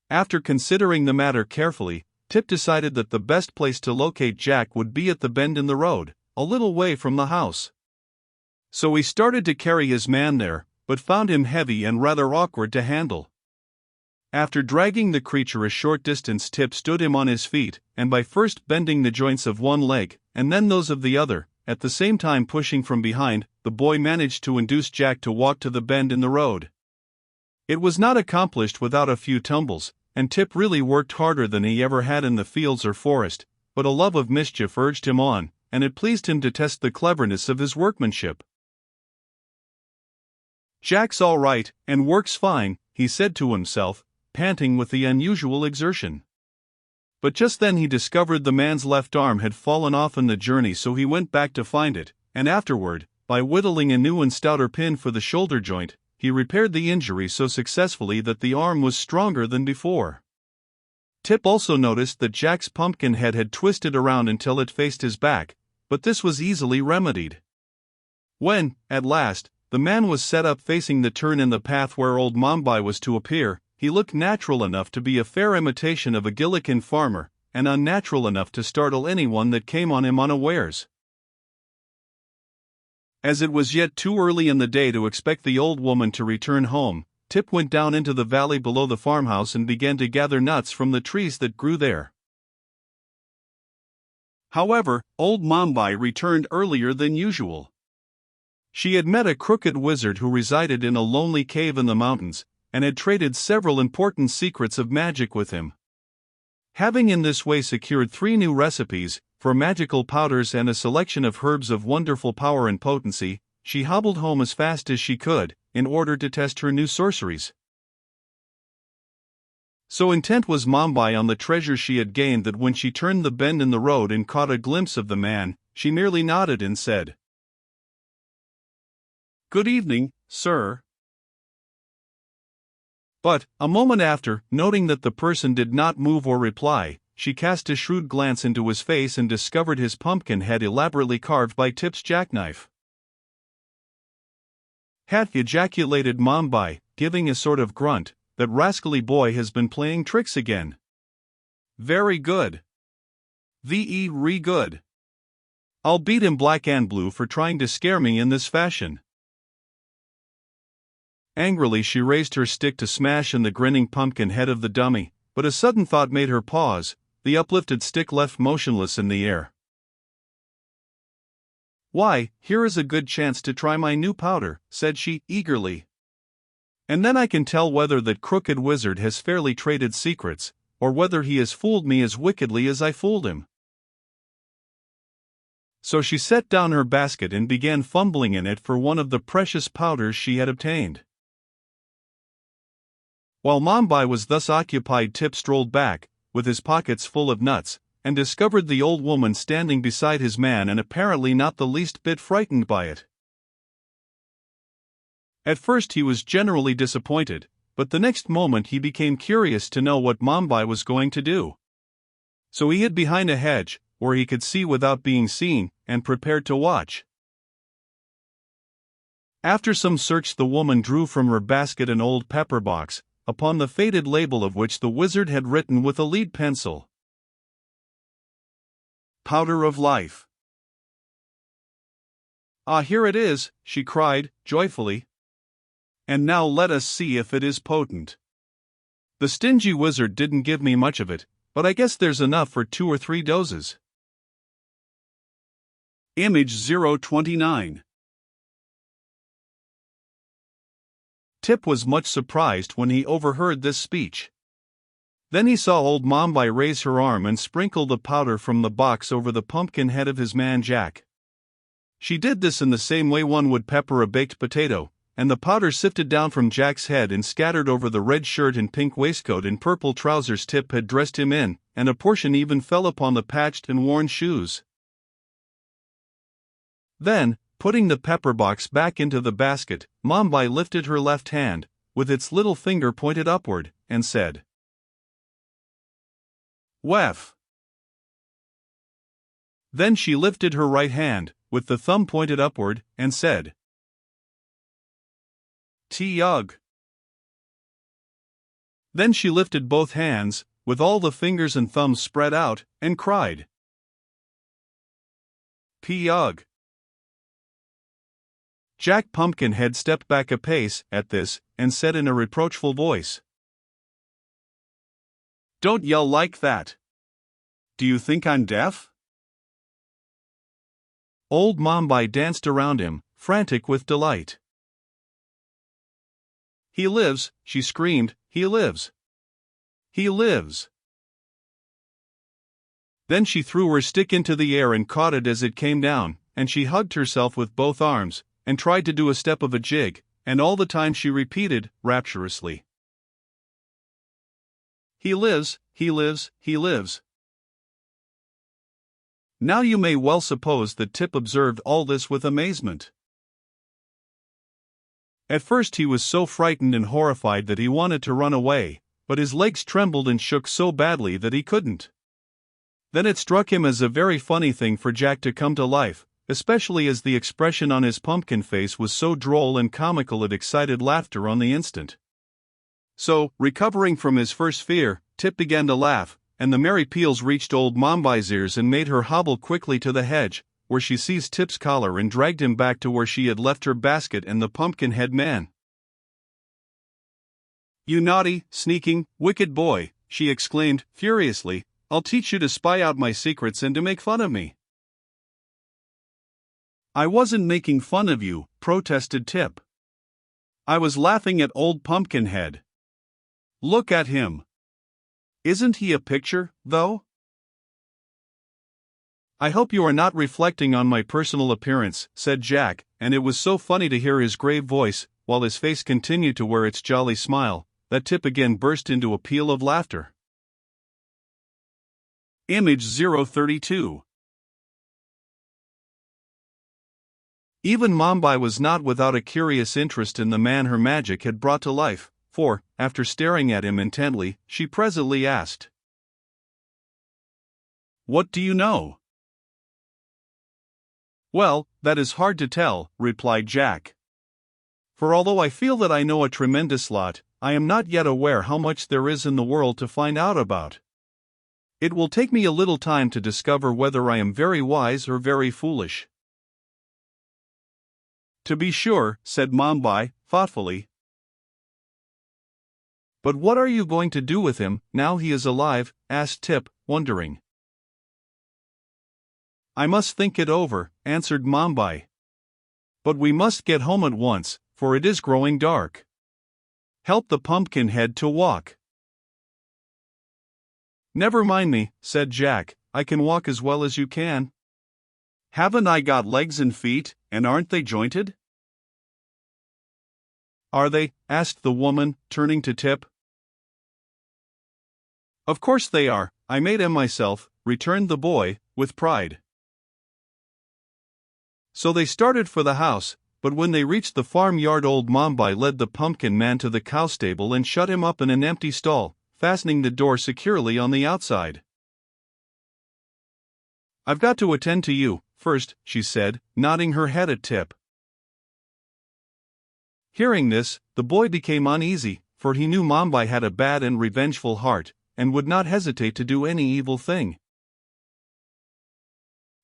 After considering the matter carefully, Tip decided that the best place to locate Jack would be at the bend in the road, a little way from the house. So he started to carry his man there, but found him heavy and rather awkward to handle. After dragging the creature a short distance, Tip stood him on his feet, and by first bending the joints of one leg, and then those of the other, at the same time pushing from behind, the boy managed to induce Jack to walk to the bend in the road. It was not accomplished without a few tumbles, and Tip really worked harder than he ever had in the fields or forest, but a love of mischief urged him on, and it pleased him to test the cleverness of his workmanship. "Jack's all right, and works fine," he said to himself, panting with the unusual exertion. But just then he discovered the man's left arm had fallen off in the journey, so he went back to find it, and afterward, by whittling a new and stouter pin for the shoulder joint, he repaired the injury so successfully that the arm was stronger than before. Tip also noticed that Jack's pumpkin head had twisted around until it faced his back, but this was easily remedied. When, at last, the man was set up facing the turn in the path where old Mombi was to appear, he looked natural enough to be a fair imitation of a Gillikin farmer, and unnatural enough to startle anyone that came on him unawares. As it was yet too early in the day to expect the old woman to return home, Tip went down into the valley below the farmhouse and began to gather nuts from the trees that grew there. However, old Mombi returned earlier than usual. She had met a crooked wizard who resided in a lonely cave in the mountains, and had traded several important secrets of magic with him. Having in this way secured 3 new recipes, for magical powders and a selection of herbs of wonderful power and potency, she hobbled home as fast as she could, in order to test her new sorceries. So intent was Mombi on the treasure she had gained that when she turned the bend in the road and caught a glimpse of the man, she merely nodded and said, "Good evening, sir." But, a moment after, noting that the person did not move or reply, she cast a shrewd glance into his face and discovered his pumpkin head elaborately carved by Tip's jackknife. "Hat!" ejaculated Mombi, giving a sort of grunt, "that rascally boy has been playing tricks again. Very good. Re good. I'll beat him black and blue for trying to scare me in this fashion." Angrily she raised her stick to smash in the grinning pumpkin head of the dummy, but a sudden thought made her pause, the uplifted stick left motionless in the air. "Why, here is a good chance to try my new powder," said she, eagerly. "And then I can tell whether that crooked wizard has fairly traded secrets, or whether he has fooled me as wickedly as I fooled him." So she set down her basket and began fumbling in it for one of the precious powders she had obtained. While Mombi was thus occupied, Tip strolled back, with his pockets full of nuts, and discovered the old woman standing beside his man and apparently not the least bit frightened by it. At first he was generally disappointed, but the next moment he became curious to know what Mombi was going to do. So he hid behind a hedge, where he could see without being seen, and prepared to watch. After some search the woman drew from her basket an old pepper box, upon the faded label of which the wizard had written with a lead pencil, "Powder of Life." "Ah, here it is," she cried, joyfully. "And now let us see if it is potent. The stingy wizard didn't give me much of it, but I guess there's enough for 2 or 3 doses. Image 029. Tip was much surprised when he overheard this speech. Then he saw old Mombi raise her arm and sprinkle the powder from the box over the pumpkin head of his man Jack. She did this in the same way one would pepper a baked potato, and the powder sifted down from Jack's head and scattered over the red shirt and pink waistcoat and purple trousers Tip had dressed him in, and a portion even fell upon the patched and worn shoes. Then, putting the pepper box back into the basket, Mombi lifted her left hand, with its little finger pointed upward, and said, "Wef." Then she lifted her right hand, with the thumb pointed upward, and said, "T-ug." Then she lifted both hands, with all the fingers and thumbs spread out, and cried, "P-ugh!" Jack Pumpkinhead stepped back a pace at this, and said in a reproachful voice, "Don't yell like that. Do you think I'm deaf?" Old Mombi danced around him, frantic with delight. "He lives," she screamed, "he lives! He lives!" Then she threw her stick into the air and caught it as it came down, and she hugged herself with both arms, and tried to do a step of a jig, and all the time she repeated, rapturously, "He lives, he lives, he lives!" Now you may well suppose that Tip observed all this with amazement. At first he was so frightened and horrified that he wanted to run away, but his legs trembled and shook so badly that he couldn't. Then it struck him as a very funny thing for Jack to come to life, especially as the expression on his pumpkin face was so droll and comical it excited laughter on the instant. So, recovering from his first fear, Tip began to laugh, and the merry peals reached old Mombi's ears and made her hobble quickly to the hedge, where she seized Tip's collar and dragged him back to where she had left her basket and the Pumpkinhead man. "You naughty, sneaking, wicked boy," she exclaimed, furiously, "I'll teach you to spy out my secrets and to make fun of me." "I wasn't making fun of you," protested Tip. "I was laughing at old Pumpkinhead. Look at him. Isn't he a picture, though?" "I hope you are not reflecting on my personal appearance," said Jack, and it was so funny to hear his grave voice, while his face continued to wear its jolly smile, that Tip again burst into a peal of laughter. Image 032. Even Mombi was not without a curious interest in the man her magic had brought to life, for, after staring at him intently, she presently asked, "What do you know?" "Well, that is hard to tell," replied Jack. "For although I feel that I know a tremendous lot, I am not yet aware how much there is in the world to find out about. It will take me a little time to discover whether I am very wise or very foolish." "To be sure," said Mombi, thoughtfully. "But what are you going to do with him, now he is alive?" asked Tip, wondering. "I must think it over," answered Mombi. "But we must get home at once, for it is growing dark. Help the Pumpkinhead to walk." "Never mind me," said Jack, "I can walk as well as you can. Haven't I got legs and feet, and aren't they jointed?" "Are they?" asked the woman, turning to Tip. "Of course they are, I made 'em myself," returned the boy, with pride. So they started for the house, but when they reached the farmyard old Mombi led the pumpkin man to the cow stable and shut him up in an empty stall, fastening the door securely on the outside. "I've got to attend to you, first," she said, nodding her head at Tip. Hearing this, the boy became uneasy, for he knew Mombi had a bad and revengeful heart, and would not hesitate to do any evil thing.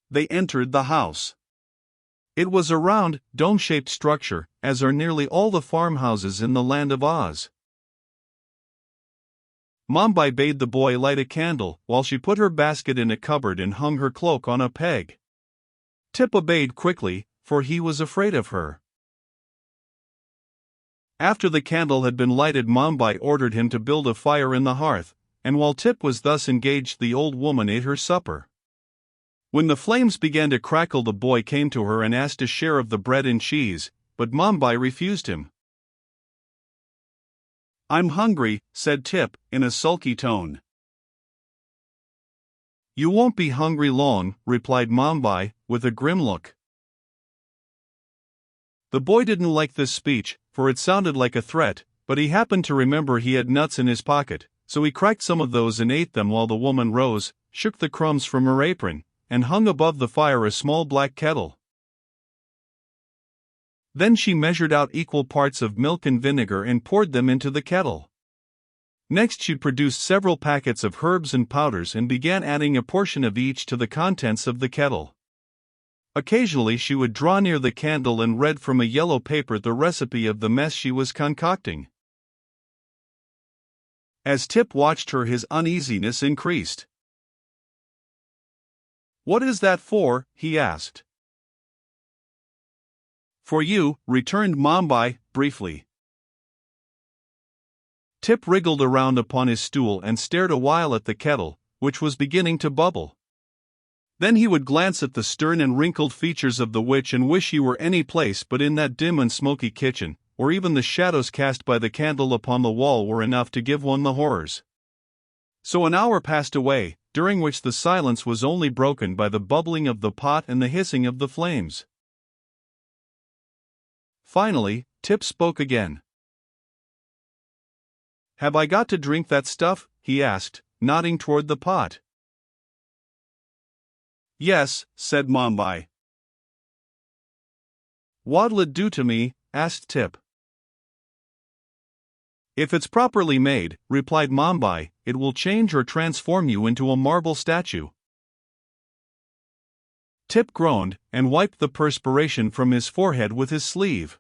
They entered the house. It was a round, dome-shaped structure, as are nearly all the farmhouses in the land of Oz. Mombi bade the boy light a candle, while she put her basket in a cupboard and hung her cloak on a peg. Tip obeyed quickly, for he was afraid of her. After the candle had been lighted, Mombi ordered him to build a fire in the hearth, and while Tip was thus engaged the old woman ate her supper. When the flames began to crackle, the boy came to her and asked a share of the bread and cheese, but Mombi refused him. "I'm hungry," said Tip, in a sulky tone. "You won't be hungry long," replied Mombi, with a grim look. The boy didn't like this speech, for it sounded like a threat, but he happened to remember he had nuts in his pocket, so he cracked some of those and ate them while the woman rose, shook the crumbs from her apron, and hung above the fire a small black kettle. Then she measured out equal parts of milk and vinegar and poured them into the kettle. Next she produced several packets of herbs and powders and began adding a portion of each to the contents of the kettle. Occasionally she would draw near the candle and read from a yellow paper the recipe of the mess she was concocting. As Tip watched her, his uneasiness increased. "What is that for?" he asked. "For you," returned Mombi, briefly. Tip wriggled around upon his stool and stared a while at the kettle, which was beginning to bubble. Then he would glance at the stern and wrinkled features of the witch and wish he were any place but in that dim and smoky kitchen, or even the shadows cast by the candle upon the wall were enough to give one the horrors. So an hour passed away, during which the silence was only broken by the bubbling of the pot and the hissing of the flames. Finally, Tip spoke again. "Have I got to drink that stuff?" he asked, nodding toward the pot. "Yes," said Mombi. "What'll it do to me?" asked Tip. "If it's properly made," replied Mombi, "it will change or transform you into a marble statue." Tip groaned, and wiped the perspiration from his forehead with his sleeve.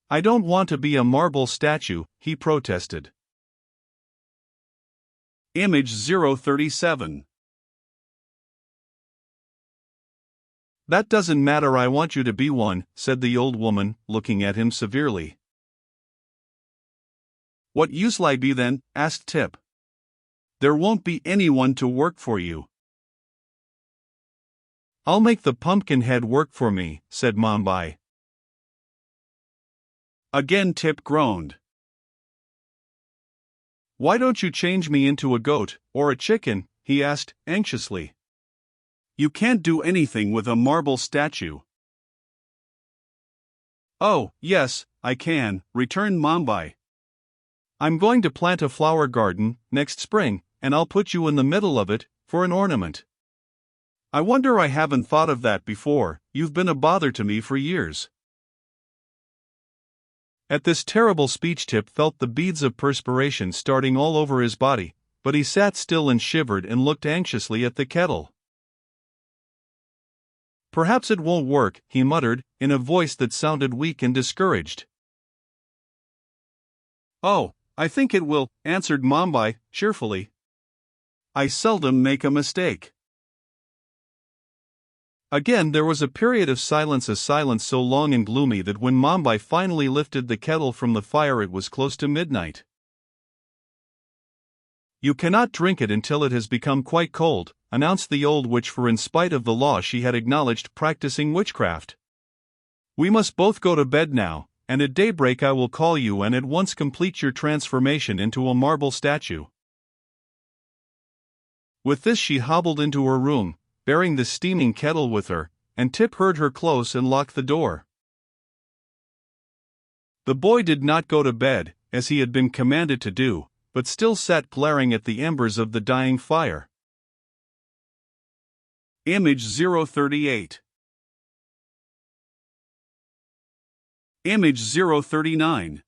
"I don't want to be a marble statue," he protested. Image 037. "That doesn't matter, I want you to be one," said the old woman, looking at him severely. "What use'll I be then?" asked Tip. "There won't be anyone to work for you." "I'll make the pumpkin head work for me," said Mombi. Again Tip groaned. "Why don't you change me into a goat, or a chicken?" he asked, anxiously. "You can't do anything with a marble statue." "Oh, yes, I can," returned Mombi. "I'm going to plant a flower garden next spring, and I'll put you in the middle of it, for an ornament. I wonder I haven't thought of that before, you've been a bother to me for years." At this terrible speech Tip felt the beads of perspiration starting all over his body, but he sat still and shivered and looked anxiously at the kettle. "Perhaps it won't work," he muttered, in a voice that sounded weak and discouraged. "Oh, I think it will," answered Mombi, cheerfully. "I seldom make a mistake." Again there was a period of silence, a silence so long and gloomy that when Mombi finally lifted the kettle from the fire it was close to midnight. "You cannot drink it until it has become quite cold," announced the old witch, for in spite of the law she had acknowledged practicing witchcraft. "We must both go to bed now, and at daybreak I will call you and at once complete your transformation into a marble statue." With this she hobbled into her room, bearing the steaming kettle with her, and Tip heard her close and lock the door. The boy did not go to bed, as he had been commanded to do, but still sat glaring at the embers of the dying fire. Image 038. Image 039.